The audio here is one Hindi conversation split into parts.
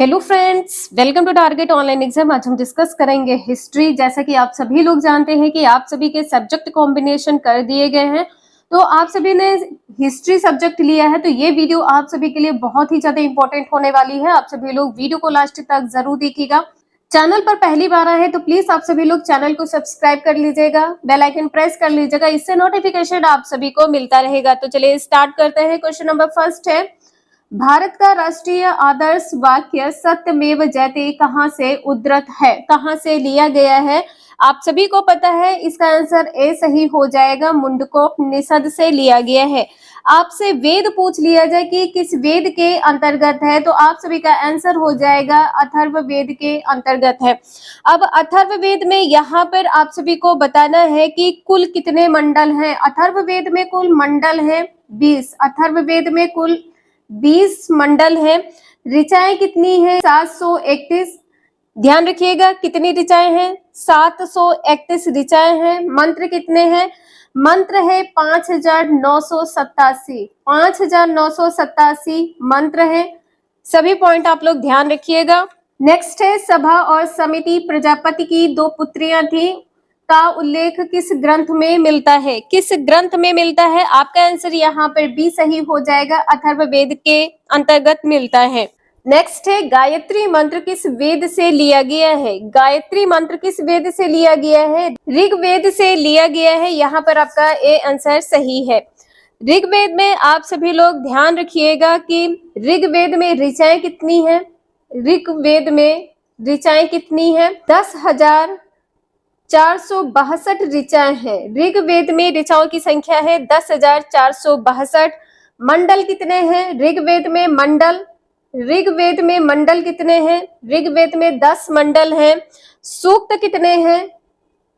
Hello friends, welcome to Target online exam. आज हम डिस्कस करेंगे हिस्ट्री। जैसा कि आप सभी लोग जानते हैं कि आप सभी के सब्जेक्ट कॉम्बिनेशन कर दिए गए हैं, तो आप सभी ने हिस्ट्री सब्जेक्ट लिया है, तो ये वीडियो आप सभी के लिए बहुत ही ज्यादा इंपॉर्टेंट होने वाली है। आप सभी लोग वीडियो को लास्ट तक जरूर देखिएगा। चैनल पर पहली बार आए हैं तो प्लीज आप सभी लोग चैनल को सब्सक्राइब कर लीजिएगा, बेल आइकन प्रेस कर लीजिएगा, इससे नोटिफिकेशन आप सभी को मिलता रहेगा। तो चलिए स्टार्ट करते हैं। क्वेश्चन नंबर फर्स्ट है, भारत का राष्ट्रीय आदर्श वाक्य सत्यमेव जयते कहां से उद्धृत है, कहां से लिया गया है? आप सभी को पता है, इसका आंसर ए सही हो जाएगा। मुंडकोपनिषद से लिया गया है। आपसे वेद पूछ लिया जाए कि किस वेद के अंतर्गत है, तो आप सभी का आंसर हो जाएगा अथर्ववेद के अंतर्गत है। अब अथर्ववेद में यहाँ पर आप सभी को बताना है कि कुल कितने मंडल हैं। अथर्ववेद में कुल मंडल है 20। अथर्ववेद में कुल 20 मंडल है। ऋचाएं कितनी है? 731। ध्यान रखिएगा, कितनी ऋचाएं हैं? 731 ऋचाएं हैं। मंत्र कितने हैं? मंत्र है 5987। 5987 मंत्र है। सभी पॉइंट आप लोग ध्यान रखिएगा। नेक्स्ट है, सभा और समिति प्रजापति की 2 पुत्रियां थी का उल्लेख किस ग्रंथ में मिलता है? किस ग्रंथ में मिलता है? आपका आंसर यहाँ पर बी सही हो जाएगा, अथर्ववेद के अंतर्गत मिलता है। नेक्स्ट है, गायत्री मंत्र किस वेद से लिया गया है? गायत्री मंत्र किस वेद से लिया गया है? ऋग्वेद से लिया गया है। यहाँ पर आपका ए आंसर सही है। ऋग्वेद में आप सभी लोग ध्यान रखिएगा कि ऋग्वेद में ऋचाएं कितनी है? ऋग्वेद में ऋचाएं कितनी है? 10,462 ऋचाएं हैं। ऋग्वेद में ऋचाओं की संख्या है 10,462। मंडल कितने हैं ऋग्वेद में? ऋग्वेद में मंडल कितने हैं? ऋग्वेद में 10 मंडल हैं। सूक्त कितने हैं?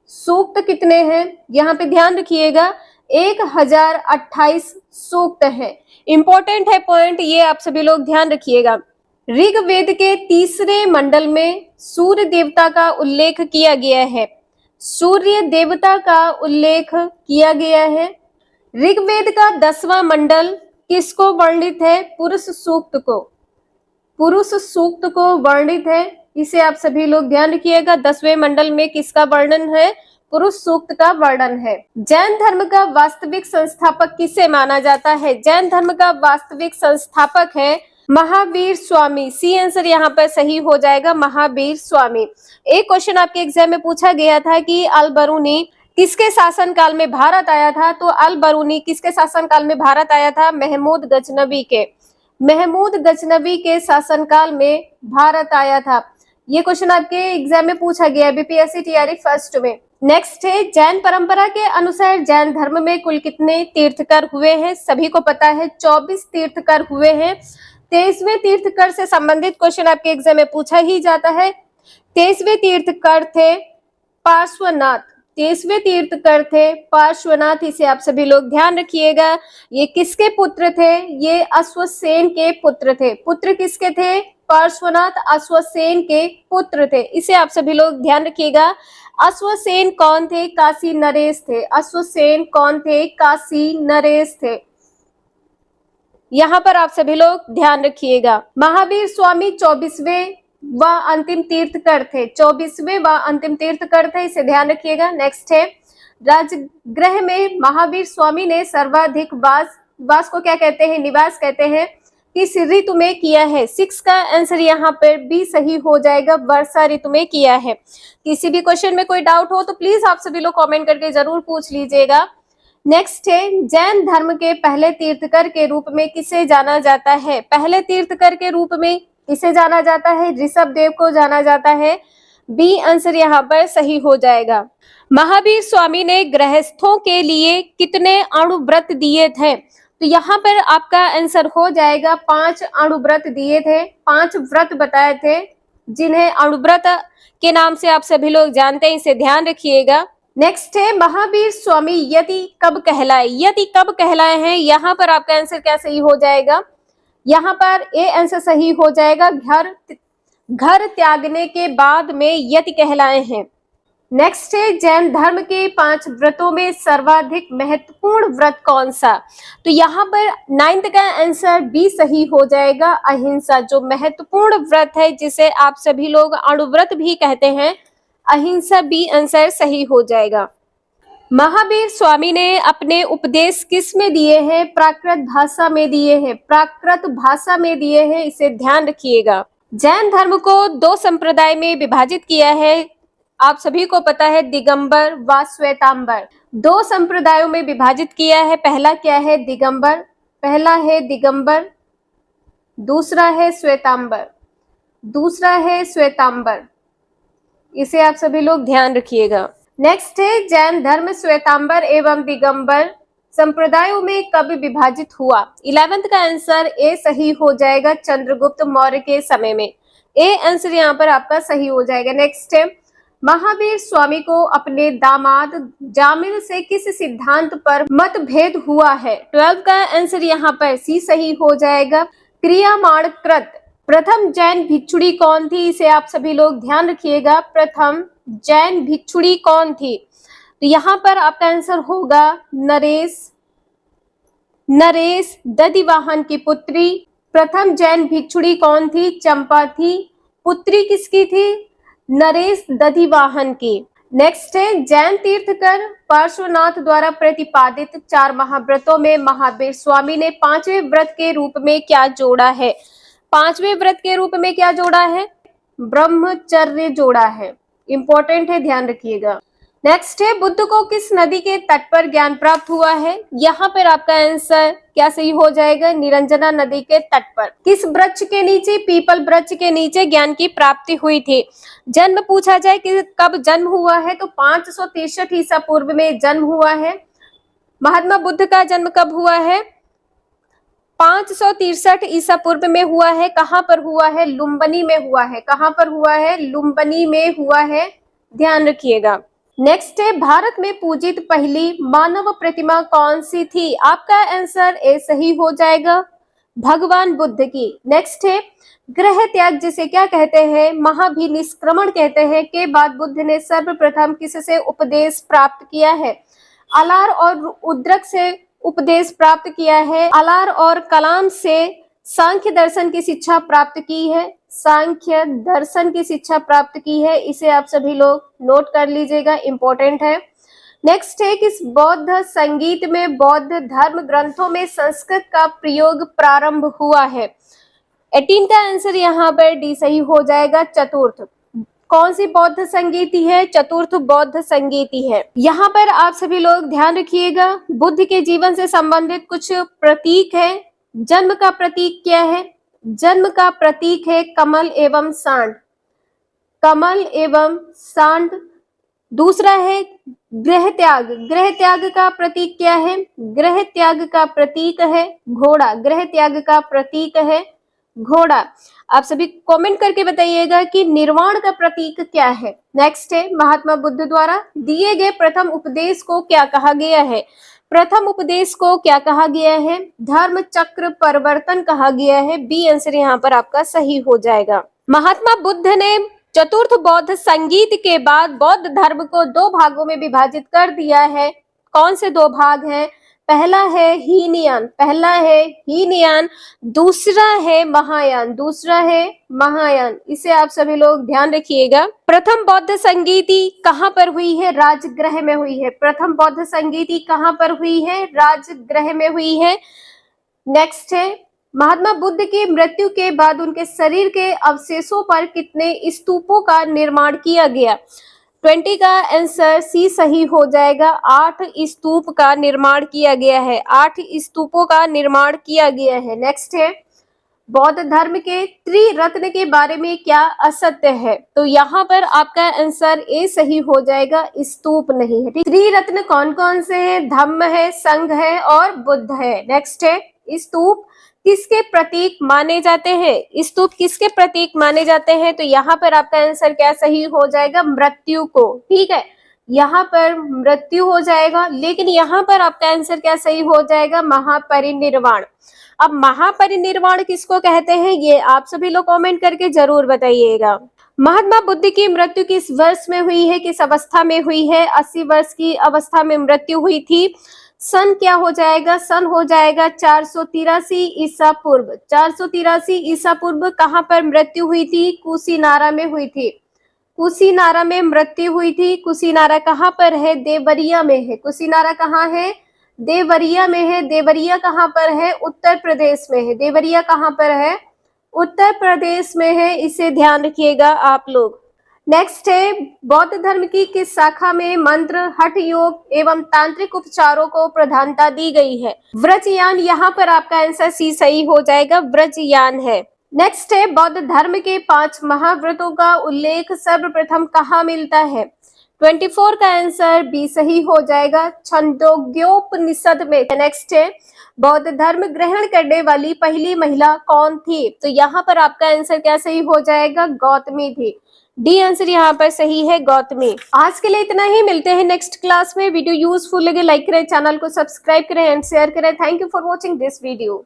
सूक्त कितने हैं? यहाँ पे ध्यान रखिएगा, 1028 सूक्त है। इंपॉर्टेंट है पॉइंट, ये आप सभी लोग ध्यान रखिएगा। ऋग्वेद के तीसरे मंडल में सूर्य देवता का उल्लेख किया गया है। सूर्य देवता का उल्लेख किया गया है। ऋग्वेद का 10वां मंडल किसको वर्णित है? पुरुष सूक्त को। पुरुष सूक्त को वर्णित है। इसे आप सभी लोग ध्यान रखिएगा। 10वें मंडल में किसका वर्णन है? पुरुष सूक्त का वर्णन है। जैन धर्म का वास्तविक संस्थापक किसे माना जाता है? जैन धर्म का वास्तविक संस्थापक है महावीर स्वामी। सी आंसर यहाँ पर सही हो जाएगा, महावीर स्वामी। एक क्वेश्चन आपके एग्जाम में पूछा गया था कि अल बरूनी किसके शासनकाल में भारत आया था? तो अल बरूनी किसके शासनकाल में भारत आया था? महमूद गजनवी के। महमूद गजनवी के शासनकाल में भारत आया था। ये क्वेश्चन आपके एग्जाम में पूछा गया बीपीएससी टीआरई फर्स्ट में। नेक्स्ट है, जैन परंपरा के अनुसार जैन धर्म में कुल कितने तीर्थकर हुए हैं? सभी को पता है 24 तीर्थकर हुए हैं। 23वें तीर्थकर से संबंधित क्वेश्चन आपके एग्जाम में पूछा ही जाता है। 23वें तीर्थकर थे पार्श्वनाथ। 23वें तीर्थकर थे पार्श्वनाथ। इसे आप सभी लोग ध्यान रखिएगा। ये किसके पुत्र थे? ये अश्वसेन के पुत्र थे। पुत्र किसके थे? पार्श्वनाथ अश्वसेन के पुत्र थे। इसे आप सभी लोग ध्यान रखिएगा। अश्वसेन कौन थे? काशी नरेश थे। अश्वसेन कौन थे? काशी नरेश थे। यहाँ पर आप सभी लोग ध्यान रखिएगा। महावीर स्वामी 24वें व अंतिम तीर्थकर थे। 24वें व अंतिम तीर्थकर थे, इसे ध्यान रखिएगा। नेक्स्ट है, राजगृह में महावीर स्वामी ने सर्वाधिक वास को क्या कहते हैं? निवास कहते हैं। किस ऋतु में किया है? 6 का आंसर यहाँ पर बी सही हो जाएगा, वर्षा ऋतु में किया है। किसी भी क्वेश्चन में कोई डाउट हो तो प्लीज आप सभी लोग कमेंट करके जरूर पूछ लीजिएगा। नेक्स्ट है, जैन धर्म के पहले तीर्थकर के रूप में किसे जाना जाता है? पहले तीर्थकर के रूप में किसे जाना जाता है? ऋषभदेव को जाना जाता है। बी आंसर यहाँ पर सही हो जाएगा। महावीर स्वामी ने गृहस्थों के लिए कितने अणुव्रत दिए थे? तो यहाँ पर आपका आंसर हो जाएगा 5 अणुव्रत दिए थे। 5 व्रत बताए थे जिन्हें अणुव्रत के नाम से आप सभी लोग जानते हैं, इसे ध्यान रखिएगा। नेक्स्ट है, महावीर स्वामी यति कब कहलाए? यति कब कहलाए हैं? यहाँ पर आपका आंसर क्या सही हो जाएगा? यहाँ पर ए आंसर सही हो जाएगा, घर त्यागने के बाद में यति कहलाए हैं। नेक्स्ट है जैन धर्म के 5 व्रतों में सर्वाधिक महत्वपूर्ण व्रत कौन सा? तो यहाँ पर 9th का आंसर बी सही हो जाएगा, अहिंसा। जो महत्वपूर्ण व्रत है जिसे आप सभी लोग अणुव्रत भी कहते हैं, अहिंसा बी आंसर सही हो जाएगा। महावीर स्वामी ने अपने उपदेश किस में दिए हैं? प्राकृत भाषा में दिए हैं, प्राकृत भाषा में दिए हैं, इसे ध्यान रखिएगा। जैन धर्म को 2 संप्रदाय में विभाजित किया है, आप सभी को पता है, दिगंबर व श्वेतांबर। 2 संप्रदायों में विभाजित किया है। पहला क्या है? दिगंबर, पहला है दिगंबर, दूसरा है श्वेतांबर, दूसरा है श्वेतांबर, इसे आप सभी लोग ध्यान रखिएगा। नेक्स्ट है जैन धर्म श्वेतांबर एवं दिगंबर संप्रदायों में कब विभाजित हुआ? 11th का आंसर ए सही हो जाएगा, चंद्रगुप्त मौर्य के समय में। ए आंसर यहाँ पर आपका सही हो जाएगा। नेक्स्ट है महावीर स्वामी को अपने दामाद जामिल से किस सिद्धांत पर मतभेद हुआ है? 12 का आंसर यहाँ पर सी सही हो जाएगा, क्रियामाण कृत। प्रथम जैन भिक्षुणी कौन थी? इसे आप सभी लोग ध्यान रखिएगा, प्रथम जैन भिक्षुणी कौन थी? तो यहाँ पर आपका आंसर होगा नरेश, नरेश दधिवाहन की पुत्री। प्रथम जैन भिक्षुणी कौन थी? चंपा थी। पुत्री किसकी थी? नरेश दधिवाहन की। नेक्स्ट है जैन तीर्थकर पार्श्वनाथ द्वारा प्रतिपादित 4 महाव्रतों में महावीर स्वामी ने 5वें व्रत के रूप में क्या जोड़ा है? 5वें व्रत के रूप में क्या जोड़ा है? ब्रह्मचर्य जोड़ा है, इंपॉर्टेंट है, ध्यान रखिएगा। नेक्स्ट है बुद्ध को किस नदी के तट पर ज्ञान प्राप्त हुआ है? यहाँ पर आपका आंसर क्या सही हो जाएगा? निरंजना नदी के तट पर। किस वृक्ष के नीचे? पीपल वृक्ष के नीचे ज्ञान की प्राप्ति हुई थी। जन्म पूछा जाए कि कब जन्म हुआ है, तो 563 ईसा पूर्व में जन्म हुआ है। महात्मा बुद्ध का जन्म कब हुआ है? 563 ईसा पूर्व में हुआ है। कहाँ पर हुआ है? लुम्बिनी में हुआ है। कहाँ पर हुआ है? लुम्बिनी में हुआ है, ध्यान रखिएगा। नेक्स्ट है भारत में पूजित पहली मानव प्रतिमा कौन सी थी? आपका आंसर ए सही हो जाएगा, भगवान बुद्ध की। नेक्स्ट है ग्रह त्याग जिसे क्या कहते हैं? महाभिनिष्क्रमण कहते हैं, के बाद बुद्ध ने सर्वप्रथम किससे उपदेश प्राप्त किया है? अलार और उद्रक से उपदेश प्राप्त किया है। अलार और कलाम से सांख्य दर्शन की शिक्षा प्राप्त की है, सांख्य दर्शन की शिक्षा प्राप्त की है, इसे आप सभी लोग नोट कर लीजिएगा, इंपॉर्टेंट है। नेक्स्ट है किस बौद्ध संगीत में बौद्ध धर्म ग्रंथों में संस्कृत का प्रयोग प्रारंभ हुआ है? 18 का आंसर यहाँ पर डी सही हो जाएगा, चतुर्थ। कौन सी बौद्ध संगीति है? चतुर्थ बौद्ध संगीति है। यहाँ पर आप सभी लोग ध्यान रखिएगा, बुद्ध के जीवन से संबंधित कुछ प्रतीक है। जन्म का प्रतीक क्या है? जन्म का प्रतीक है कमल एवं सांड, कमल एवं सांड। दूसरा है गृह त्याग, गृह त्याग का प्रतीक क्या है? गृह त्याग का प्रतीक है घोड़ा, गृह त्याग का प्रतीक है घोड़ा। आप सभी कमेंट करके बताइएगा कि निर्वाण का प्रतीक क्या है। नेक्स्ट है महात्मा बुद्ध द्वारा दिए गए प्रथम उपदेश को क्या कहा गया है? प्रथम उपदेश को क्या कहा गया है? धर्म चक्र परिवर्तन कहा गया है, बी आंसर यहाँ पर आपका सही हो जाएगा। महात्मा बुद्ध ने चतुर्थ बौद्ध संगीत के बाद बौद्ध धर्म को 2 भागों में विभाजित कर दिया है। कौन से 2 भाग हैं? पहला है हीनयान, पहला है हीनयान, दूसरा है महायान, दूसरा है महायान, इसे आप सभी लोग ध्यान रखिएगा। प्रथम बौद्ध संगीति कहाँ पर हुई है? राजगृह में हुई है। प्रथम बौद्ध संगीति कहाँ पर हुई है? राजगृह में हुई है। नेक्स्ट है महात्मा बुद्ध की मृत्यु के बाद उनके शरीर के अवशेषों पर कितने स्तूपों का निर्माण किया गया? 20 का आंसर सी सही हो जाएगा, 8 स्तूप का निर्माण किया गया है, 8 स्तूपों का निर्माण किया गया है। नेक्स्ट है बौद्ध धर्म के त्रिरत्न के बारे में क्या असत्य है? तो यहाँ पर आपका आंसर ए सही हो जाएगा, स्तूप नहीं है। त्रिरत्न कौन कौन से हैं? धम्म है, संघ है और बुद्ध है। नेक्स्ट है स्तूप किसके प्रतीक माने जाते हैं? स्तूप किसके प्रतीक माने जाते हैं? तो यहाँ पर आपका आंसर क्या सही हो जाएगा? मृत्यु को, ठीक है, यहाँ पर मृत्यु हो जाएगा। लेकिन यहाँ पर आपका आंसर क्या सही हो जाएगा? महापरिनिर्वाण। अब महापरिनिर्वाण किसको कहते हैं, ये आप सभी लोग कमेंट करके जरूर बताइएगा। महात्मा बुद्ध की मृत्यु किस वर्ष में हुई है, किस अवस्था में हुई है? 80 वर्ष की अवस्था में मृत्यु हुई थी। सन क्या हो जाएगा? सन हो जाएगा 483 ईसा पूर्व। 483 ईसा पूर्व कहां पर मृत्यु हुई थी? कुशीनारा में हुई थी। कुशीनारा में मृत्यु हुई थी। कुशीनारा कहां पर है? देवरिया में है। कुशीनारा कहां है? देवरिया में है। देवरिया कहां पर है? उत्तर प्रदेश में है। देवरिया कहां पर है? उत्तर प्रदेश में है। इसे ध्यान रखिएगा आप लोग। नेक्स्ट है, बौद्ध धर्म की किस शाखा में मंत्र, हठ योग एवं तांत्रिक उपचारों को प्रधानता दी गई है? व्रजयान। यहाँ पर आपका आंसर सी सही हो जाएगा, व्रजयान है। नेक्स्ट है, बौद्ध धर्म के 5 महाव्रतों का उल्लेख सर्वप्रथम कहाँ मिलता है? 24 का आंसर बी सही हो जाएगा, छंदोग्योपनिषद में। नेक्स्ट है, बौद्ध धर्म ग्रहण करने वाली पहली महिला कौन थी? तो यहाँ पर आपका आंसर क्या सही हो जाएगा? गौतमी थी। डी आंसर यहाँ पर सही है, गौतमी। आज के लिए इतना ही, मिलते हैं नेक्स्ट क्लास में। वीडियो यूजफुल लगे लाइक करें, चैनल को सब्सक्राइब करें एंड शेयर करें। Thank you for watching this video.